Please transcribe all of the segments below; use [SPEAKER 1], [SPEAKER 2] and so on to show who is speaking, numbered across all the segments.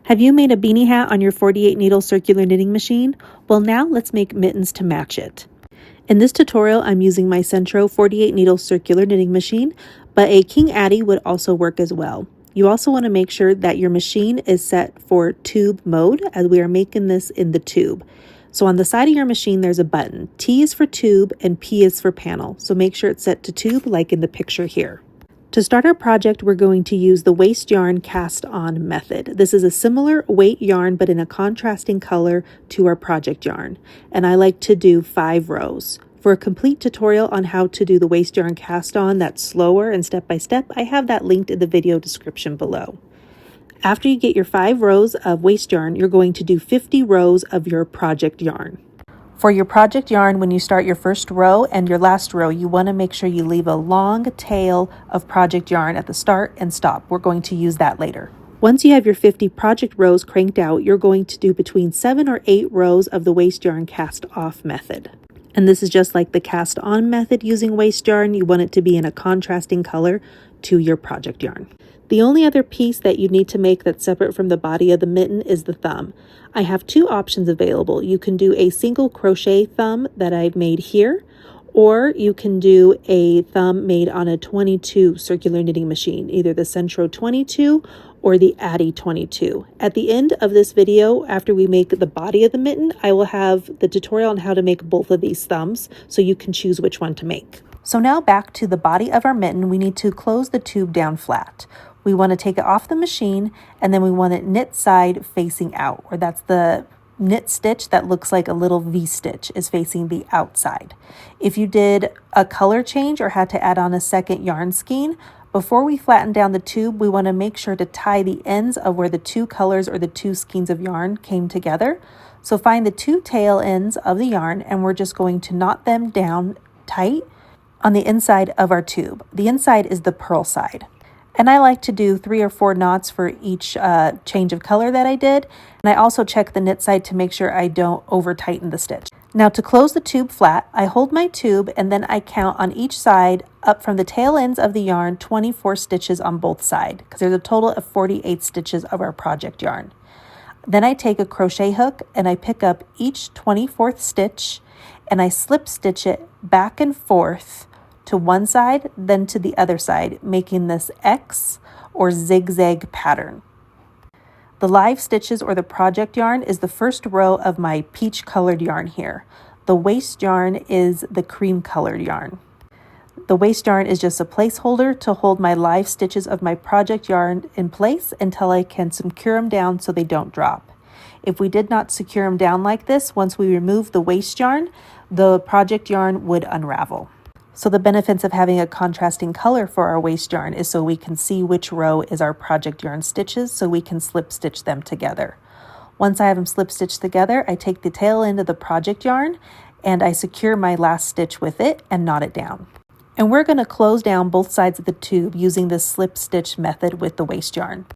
[SPEAKER 1] Have you made a beanie hat on your 48 needle circular knitting machine? Well, now let's make mittens to match it. In this tutorial, I'm using my Sentro 48 needle circular knitting machine, but a King Addy would also work as well. You also want to make sure that your machine is set for tube mode, as we are making this in the tube. So on the side of your machine, there's a button. T is for tube and P is for panel. So make sure it's set to tube like in the picture here. To start our project, we're going to use the waste yarn cast on method. This is a similar weight yarn, but in a contrasting color to our project yarn. And I like to do 5 rows. For a complete tutorial on how to do the waste yarn cast on that's slower and step by step, I have that linked in the video description below. After you get your 5 rows of waste yarn, you're going to do 50 rows of your project yarn. For your project yarn, when you start your first row and your last row, you want to make sure you leave a long tail of project yarn at the start and stop. We're going to use that later. Once you have your 50 project rows cranked out, you're going to do between 7 or 8 rows of the waste yarn cast off method. And this is just like the cast on method using waste yarn. You want it to be in a contrasting color to your project yarn. The only other piece that you need to make that's separate from the body of the mitten is the thumb. I have 2 options available. You can do a single crochet thumb that I've made here, or you can do a thumb made on a 22 circular knitting machine, either the Sentro 22 or the Addy 22. At the end of this video, after we make the body of the mitten, I will have the tutorial on how to make both of these thumbs, so you can choose which one to make. So now back to the body of our mitten, we need to close the tube down flat. We want to take it off the machine, and then we want it knit side facing out, or that's the knit stitch that looks like a little V-stitch is facing the outside. If you did a color change or had to add on a second yarn skein, before we flatten down the tube, we want to make sure to tie the ends of where the 2 colors or the 2 skeins of yarn came together. So find the 2 tail ends of the yarn, and we're just going to knot them down tight on the inside of our tube. The inside is the purl side. And I like to do 3 or 4 knots for each change of color that I did. And I also check the knit side to make sure I don't over tighten the stitch. Now to close the tube flat, I hold my tube and then I count on each side up from the tail ends of the yarn 24 stitches on both sides, because there's a total of 48 stitches of our project yarn. Then I take a crochet hook and I pick up each 24th stitch and I slip stitch it back and forth to one side, then to the other side, making this X or zigzag pattern. The live stitches or the project yarn is the first row of my peach colored yarn here. The waste yarn is the cream colored yarn. The waste yarn is just a placeholder to hold my live stitches of my project yarn in place until I can secure them down so they don't drop. If we did not secure them down like this, once we remove the waste yarn, the project yarn would unravel. So the benefits of having a contrasting color for our waste yarn is so we can see which row is our project yarn stitches, so we can slip stitch them together. Once I have them slip stitched together, I take the tail end of the project yarn and I secure my last stitch with it and knot it down. And we're going to close down both sides of the tube using this slip stitch method with the waste yarn.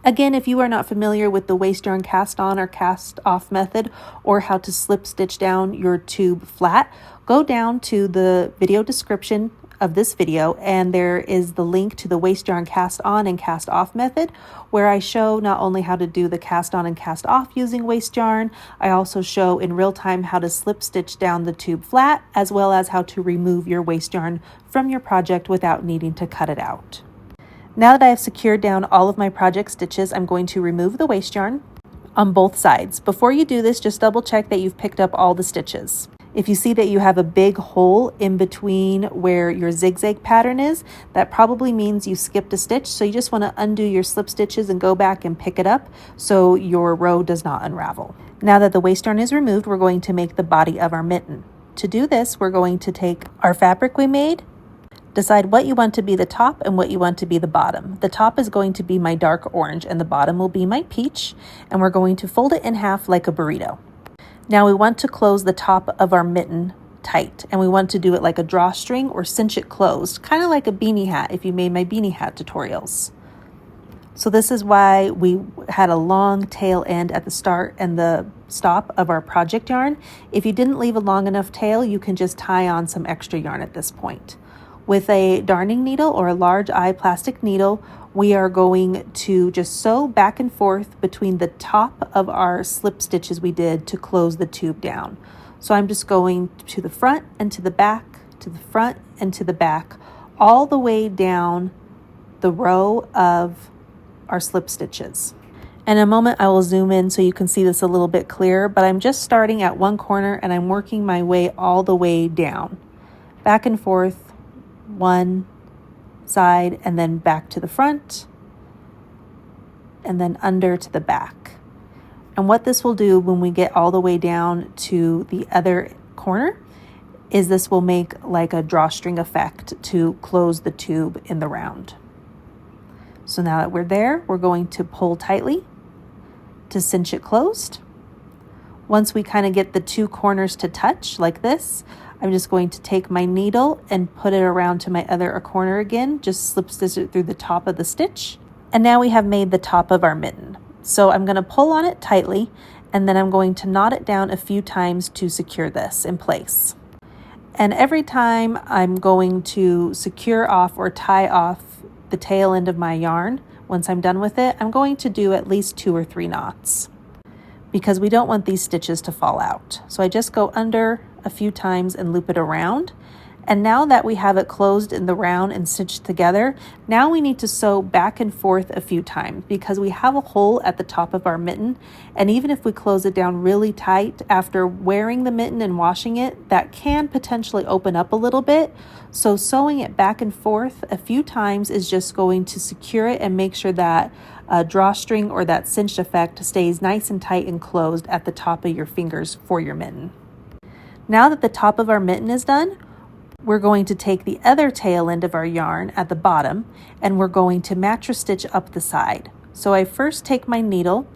[SPEAKER 1] Again, if you are not familiar with the waste yarn cast on or cast off method, or how to slip stitch down your tube flat, go down to the video description of this video and there is the link to the waste yarn cast on and cast off method, where I show not only how to do the cast on and cast off using waste yarn, I also show in real time how to slip stitch down the tube flat, as well as how to remove your waste yarn from your project without needing to cut it out. Now that I have secured down all of my project stitches, I'm going to remove the waste yarn on both sides. Before you do this, just double check that you've picked up all the stitches. If you see that you have a big hole in between where your zigzag pattern is, that probably means you skipped a stitch. So you just want to undo your slip stitches and go back and pick it up so your row does not unravel. Now that the waste yarn is removed, we're going to make the body of our mitten. To do this, we're going to take our fabric we made, decide what you want to be the top and what you want to be the bottom. The top is going to be my dark orange and the bottom will be my peach, and we're going to fold it in half like a burrito. Now we want to close the top of our mitten tight, and we want to do it like a drawstring or cinch it closed, kind of like a beanie hat if you made my beanie hat tutorials. So this is why we had a long tail end at the start and the stop of our project yarn. If you didn't leave a long enough tail, you can just tie on some extra yarn at this point. With a darning needle or a large eye plastic needle, we are going to just sew back and forth between the top of our slip stitches we did to close the tube down. So I'm just going to the front and to the back, to the front and to the back, all the way down the row of our slip stitches. In a moment, I will zoom in so you can see this a little bit clearer, but I'm just starting at one corner and I'm working my way all the way down, back and forth, one side, and then back to the front, and then under to the back. And what this will do when we get all the way down to the other corner is this will make like a drawstring effect to close the tube in the round. So now that we're there, we're going to pull tightly to cinch it closed. Once we kind of get the two corners to touch like this, I'm just going to take my needle and put it around to my other corner again, just slip stitch it through the top of the stitch. And now we have made the top of our mitten. So I'm going to pull on it tightly, and then I'm going to knot it down a few times to secure this in place. And every time I'm going to secure off or tie off the tail end of my yarn, once I'm done with it, I'm going to do at least 2 or 3 knots because we don't want these stitches to fall out. So I just go under a few times and loop it around. And now that we have it closed in the round and stitched together, now we need to sew back and forth a few times because we have a hole at the top of our mitten. And even if we close it down really tight after wearing the mitten and washing it, that can potentially open up a little bit. So sewing it back and forth a few times is just going to secure it and make sure that drawstring or that cinched effect stays nice and tight and closed at the top of your fingers for your mitten. Now that the top of our mitten is done, we're going to take the other tail end of our yarn at the bottom and we're going to mattress stitch up the side. So I first take my needle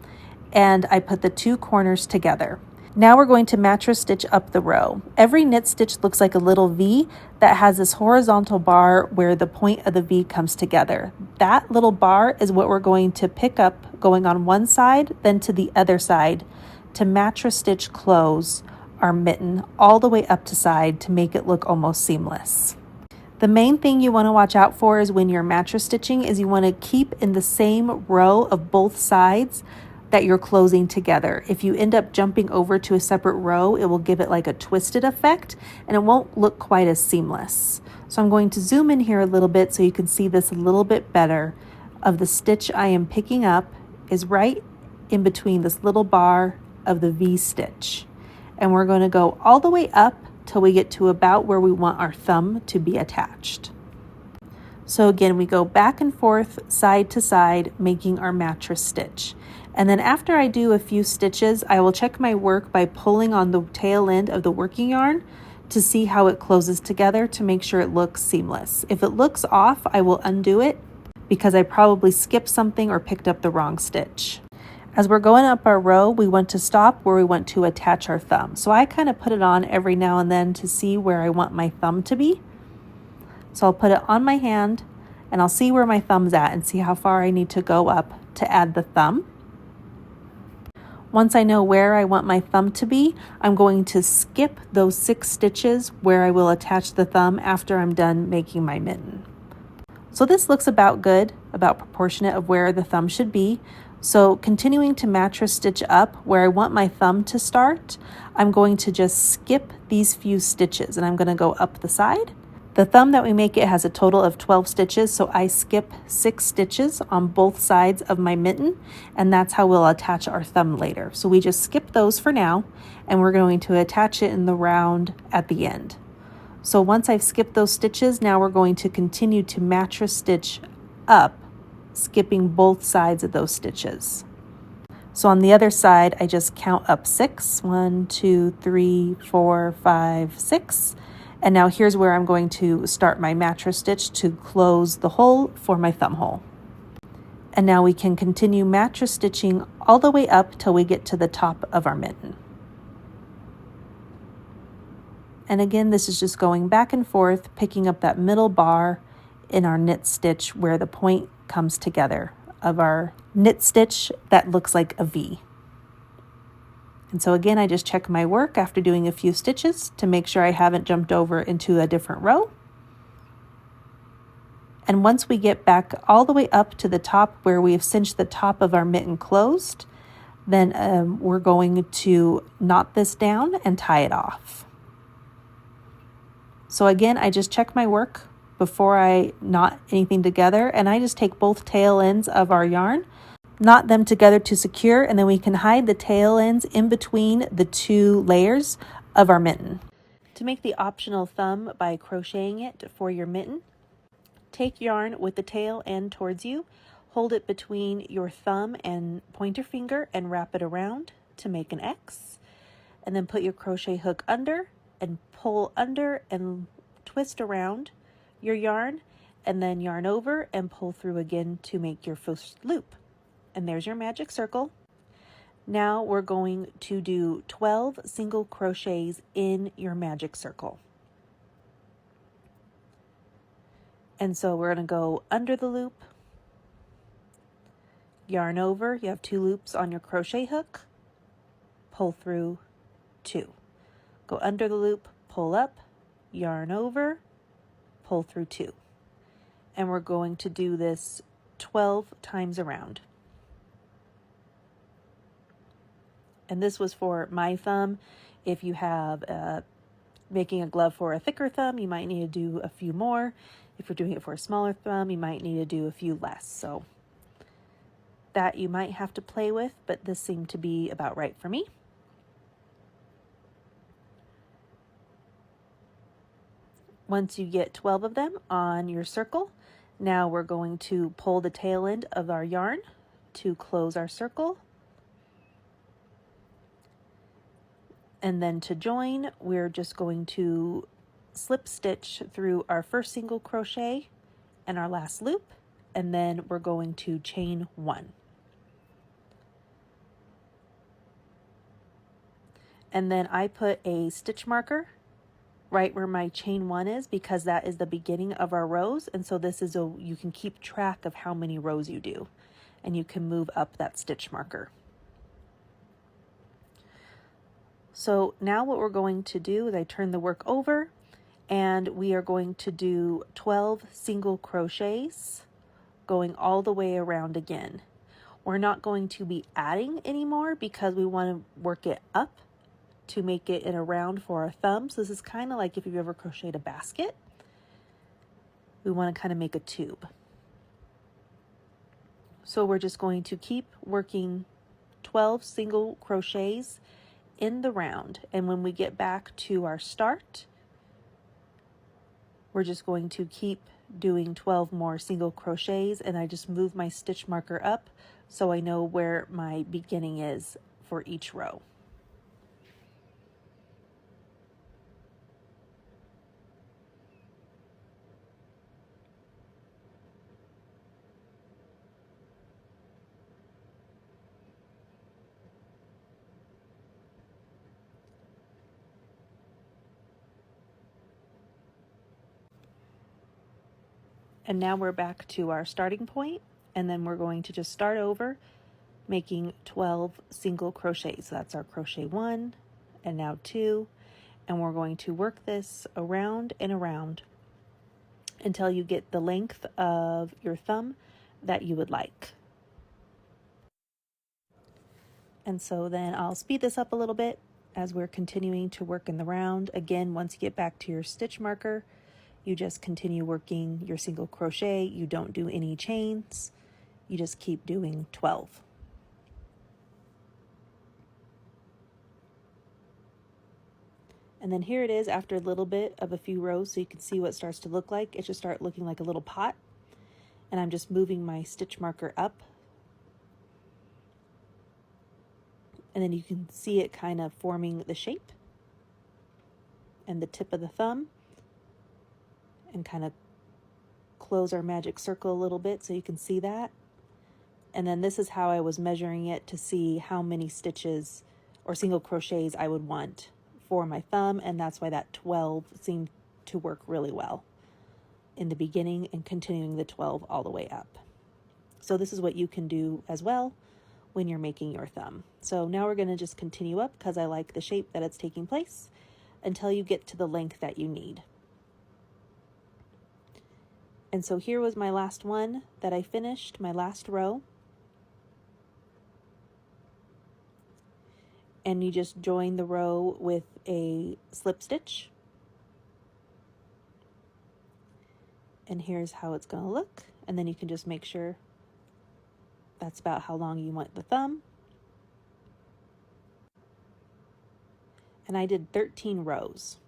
[SPEAKER 1] and I put the 2 corners together. Now we're going to mattress stitch up the row. Every knit stitch looks like a little V that has this horizontal bar where the point of the V comes together. That little bar is what we're going to pick up going on one side, then to the other side to mattress stitch close our mitten all the way up to side to make it look almost seamless. The main thing you want to watch out for is when you're mattress stitching is you want to keep in the same row of both sides that you're closing together. If you end up jumping over to a separate row, it will give it like a twisted effect and it won't look quite as seamless. So I'm going to zoom in here a little bit so you can see this a little bit better. Of the stitch I am picking up is right in between this little bar of the V stitch. And we're going to go all the way up till we get to about where we want our thumb to be attached. So again, we go back and forth, side to side, making our mattress stitch. And then after I do a few stitches, I will check my work by pulling on the tail end of the working yarn to see how it closes together to make sure it looks seamless. If it looks off, I will undo it because I probably skipped something or picked up the wrong stitch. As we're going up our row, we want to stop where we want to attach our thumb. So I kind of put it on every now and then to see where I want my thumb to be. So I'll put it on my hand and I'll see where my thumb's at and see how far I need to go up to add the thumb. Once I know where I want my thumb to be, I'm going to skip those 6 stitches where I will attach the thumb after I'm done making my mitten. So this looks about good, about proportionate of where the thumb should be. So continuing to mattress stitch up where I want my thumb to start, I'm going to just skip these few stitches and I'm going to go up the side. The thumb that we make it has a total of 12 stitches, so I skip 6 stitches on both sides of my mitten, and that's how we'll attach our thumb later. So we just skip those for now, and we're going to attach it in the round at the end. So once I've skipped those stitches, now we're going to continue to mattress stitch up, skipping both sides of those stitches. So on the other side, I just count up 6. 1, 2, 3, 4, 5, 6. And now here's where I'm going to start my mattress stitch to close the hole for my thumb hole. And now we can continue mattress stitching all the way up till we get to the top of our mitten. And again, this is just going back and forth, picking up that middle bar in our knit stitch where the point comes together of our knit stitch that looks like a V. And so again, I just check my work after doing a few stitches to make sure I haven't jumped over into a different row. And once we get back all the way up to the top where we have cinched the top of our mitten closed, then we're going to knot this down and tie it off. So again, I just check my work before I knot anything together, and I just take both tail ends of our yarn, knot them together to secure, and then we can hide the tail ends in between the two layers of our mitten. To make the optional thumb by crocheting it for your mitten, take yarn with the tail end towards you, hold it between your thumb and pointer finger and wrap it around to make an X, and then put your crochet hook under and pull under and twist around your yarn, and then yarn over and pull through again to make your first loop. And there's your magic circle. Now we're going to do 12 single crochets in your magic circle. And so we're going to go under the loop, yarn over, you have 2 loops on your crochet hook, pull through 2. Go under the loop, pull up, yarn over, pull through 2. And we're going to do this 12 times around. And this was for my thumb. If you have making a glove for a thicker thumb, you might need to do a few more. If you're doing it for a smaller thumb, you might need to do a few less. So that you might have to play with, but this seemed to be about right for me. Once you get 12 of them on your circle, now we're going to pull the tail end of our yarn to close our circle. And then to join, we're just going to slip stitch through our first single crochet and our last loop, and then we're going to chain 1. And then I put a stitch marker right where my chain 1 is, because that is the beginning of our rows, and so this is you can keep track of how many rows you do, and you can move up that stitch marker. So now what we're going to do is I turn the work over, and we are going to do 12 single crochets going all the way around again. We're not going to be adding anymore because we want to work it up to make it in a round for our thumb. So this is kind of like if you've ever crocheted a basket. We want to kind of make a tube. So we're just going to keep working 12 single crochets in the round, and when we get back to our start, we're just going to keep doing 12 more single crochets, and I just move my stitch marker up so I know where my beginning is for each row. And now we're back to our starting point, and then we're going to just start over making 12 single crochets. So that's our crochet 1 and now 2, and we're going to work this around and around until you get the length of your thumb that you would like. And so then I'll speed this up a little bit as we're continuing to work in the round. Again, once you get back to your stitch marker, you just continue working your single crochet. You don't do any chains. You just keep doing 12. And then here it is after a little bit of a few rows, so you can see what it starts to look like. It should start looking like a little pot. And I'm just moving my stitch marker up. And then you can see it kind of forming the shape and the tip of the thumb, and kind of close our magic circle a little bit so you can see that. And then this is how I was measuring it to see how many stitches or single crochets I would want for my thumb, and that's why that 12 seemed to work really well in the beginning and continuing the 12 all the way up. So this is what you can do as well when you're making your thumb. So now we're going to just continue up because I like the shape that it's taking place until you get to the length that you need. And so here was my last one that I finished, my last row. And you just join the row with a slip stitch. And here's how it's going to look. And then you can just make sure that's about how long you want the thumb. And I did 13 rows.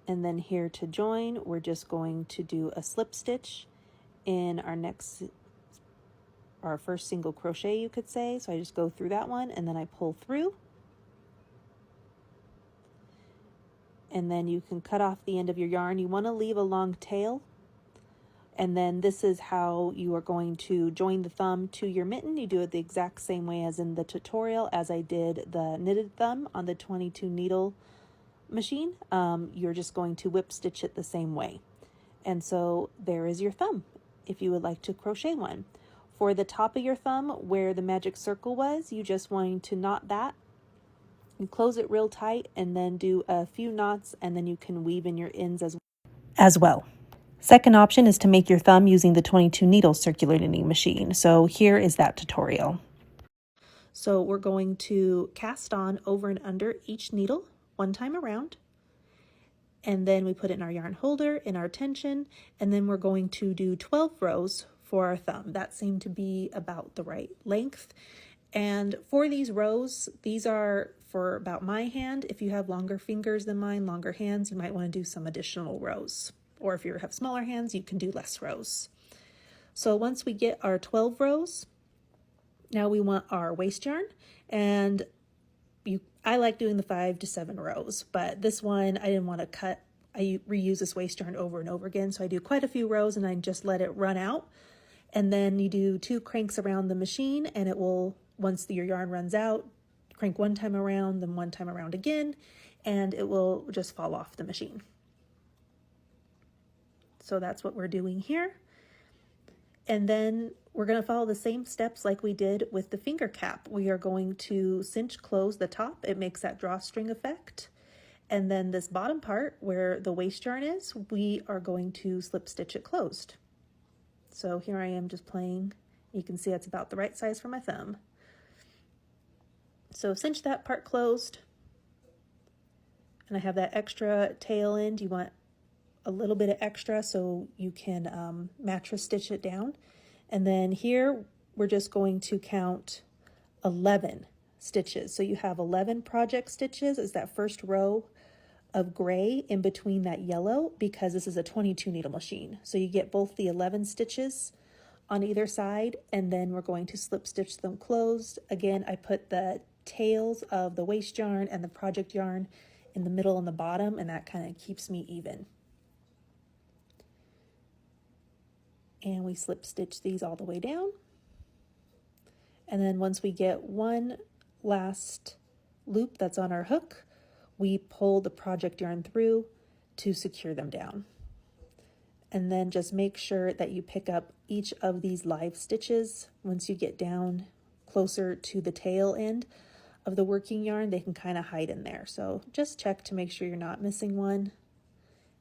[SPEAKER 1] And then here to join, we're just going to do a slip stitch in our first single crochet, you could say. So I just go through that one and then I pull through. And then you can cut off the end of your yarn. You want to leave a long tail. And then this is how you are going to join the thumb to your mitten. You do it the exact same way as in the tutorial as I did the knitted thumb on the 22 needle machine. You're just going to whip stitch it the same way. And so there is your thumb if you would like to crochet one. For the top of your thumb where the magic circle was, you just want to knot that and close it real tight and then do a few knots, and then you can weave in your ends as well. Second option is to make your thumb using the 22 needle circular knitting machine. So here is that tutorial. So we're going to cast on over and under each needle one time around, and then we put it in our yarn holder, in our tension, and then we're going to do 12 rows for our thumb. That seemed to be about the right length. And for these rows, these are for about my hand. If you have longer fingers than mine, longer hands, you might want to do some additional rows. Or if you have smaller hands, you can do less rows. So once we get our 12 rows, now we want our waste yarn. And I like doing the 5 to 7 rows, but this one I didn't want to cut. I reuse this waste yarn over and over again. So I do quite a few rows and I just let it run out. And then you do 2 cranks around the machine, and it will, once your yarn runs out, crank one time around, then one time around again, and it will just fall off the machine. So that's what we're doing here. And then we're going to follow the same steps like we did with the finger cap. We are going to cinch close the top. It makes that drawstring effect. And then this bottom part where the waste yarn is, we are going to slip stitch it closed. So here I am just playing. You can see that's about the right size for my thumb. So cinch that part closed. And I have that extra tail end. You want a little bit of extra so you can mattress stitch it down. And then here we're just going to count 11 stitches. So you have 11 project stitches is that first row of gray in between that yellow, because this is a 22 needle machine. So you get both the 11 stitches on either side, and then we're going to slip stitch them closed. Again, I put the tails of the waste yarn and the project yarn in the middle and the bottom, and that kind of keeps me even. And we slip stitch these all the way down. And then once we get one last loop that's on our hook, we pull the project yarn through to secure them down. And then just make sure that you pick up each of these live stitches. Once you get down closer to the tail end of the working yarn, they can kind of hide in there. So just check to make sure you're not missing one,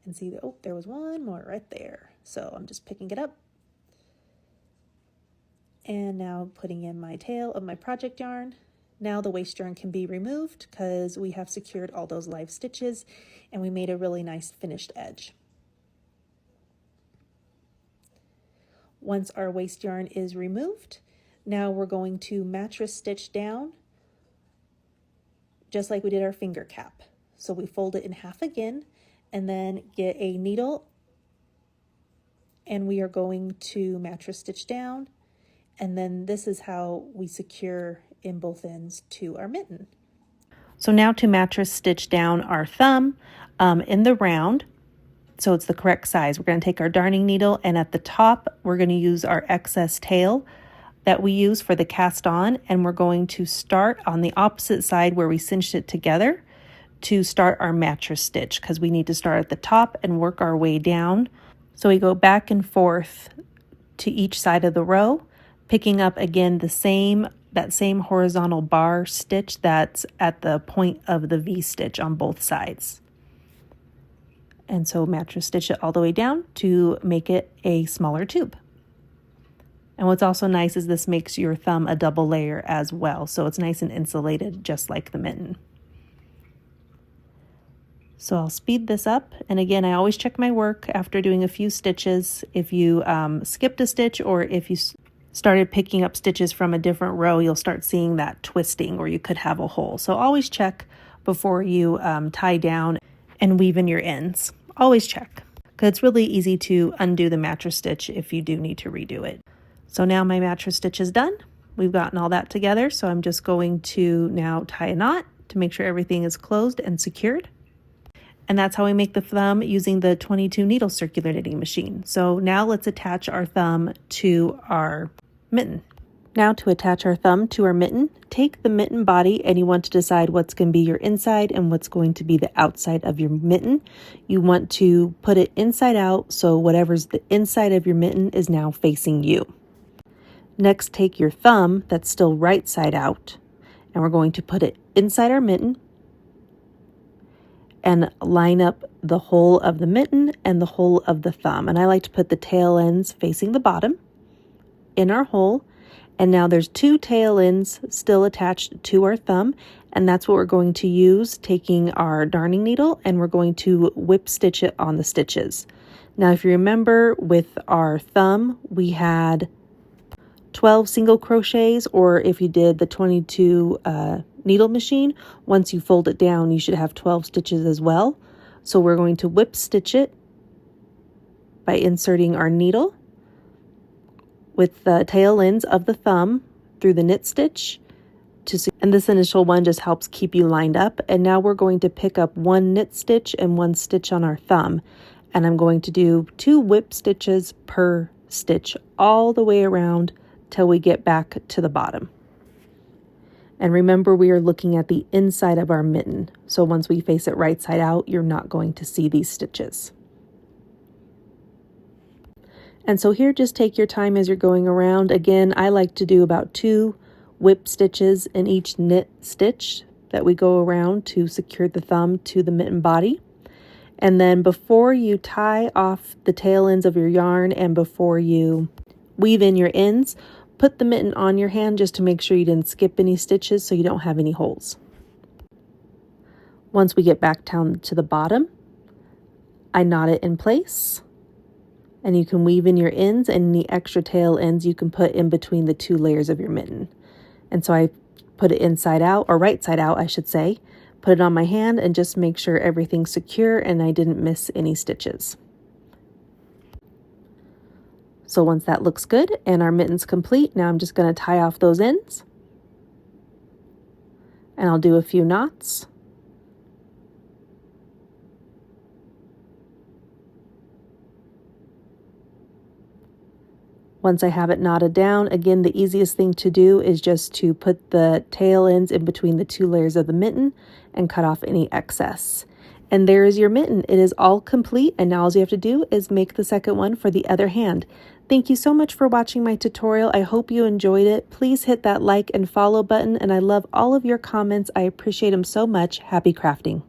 [SPEAKER 1] and see that, oh, there was one more right there. So I'm just picking it up. And now putting in my tail of my project yarn. Now the waste yarn can be removed because we have secured all those live stitches and we made a really nice finished edge. Once our waste yarn is removed, now we're going to mattress stitch down just like we did our finger cap. So we fold it in half again and then get a needle, and we are going to mattress stitch down, and then this is how we secure in both ends to our mitten. So now to mattress stitch down our thumb in the round, so it's the correct size. We're going to take our darning needle, and at the top we're going to use our excess tail that we use for the cast on, and we're going to start on the opposite side where we cinched it together to start our mattress stitch, because we need to start at the top and work our way down. So we go back and forth to each side of the row, picking up again the same that same horizontal bar stitch that's at the point of the V stitch on both sides. And so mattress stitch it all the way down to make it a smaller tube. And what's also nice is this makes your thumb a double layer as well, so it's nice and insulated just like the mitten. So I'll speed this up, and again, I always check my work after doing a few stitches. If you skipped a stitch, or if you started picking up stitches from a different row, you'll start seeing that twisting, or you could have a hole. So always check before you tie down and weave in your ends. Always check, because it's really easy to undo the mattress stitch if you do need to redo it. So now my mattress stitch is done. We've gotten all that together, so I'm just going to now tie a knot to make sure everything is closed and secured. And that's how we make the thumb using the 22 needle circular knitting machine. So now let's attach our thumb to our mitten. Now to attach our thumb to our mitten, take the mitten body and you want to decide what's going to be your inside and what's going to be the outside of your mitten. You want to put it inside out, so whatever's the inside of your mitten is now facing you. Next, take your thumb that's still right side out, and we're going to put it inside our mitten and line up the hole of the mitten and the hole of the thumb. And I like to put the tail ends facing the bottom in our hole. And now there's two tail ends still attached to our thumb, and that's what we're going to use, taking our darning needle, and we're going to whip stitch it on the stitches. Now, if you remember, with our thumb, we had 12 single crochets, or if you did the 22 needle machine, once you fold it down, you should have 12 stitches as well. So we're going to whip stitch it by inserting our needle with the tail ends of the thumb through the knit stitch. And this initial one just helps keep you lined up. And now we're going to pick up one knit stitch and one stitch on our thumb. And I'm going to do 2 whip stitches per stitch all the way around till we get back to the bottom. And remember, we are looking at the inside of our mitten. So once we face it right side out, you're not going to see these stitches. And so here, just take your time as you're going around. Again, I like to do about 2 whip stitches in each knit stitch that we go around to secure the thumb to the mitten body. And then before you tie off the tail ends of your yarn and before you weave in your ends, put the mitten on your hand just to make sure you didn't skip any stitches so you don't have any holes. Once we get back down to the bottom, I knot it in place, and you can weave in your ends, and any extra tail ends you can put in between the 2 layers of your mitten. And so I put it inside out, or right side out I should say, put it on my hand and just make sure everything's secure and I didn't miss any stitches. So once that looks good and our mitten's complete, now I'm just going to tie off those ends. And I'll do a few knots. Once I have it knotted down, again, the easiest thing to do is just to put the tail ends in between the 2 layers of the mitten and cut off any excess. And there is your mitten. It is all complete, and now all you have to do is make the second one for the other hand. Thank you so much for watching my tutorial. I hope you enjoyed it. Please hit that like and follow button, and I love all of your comments. I appreciate them so much. Happy crafting.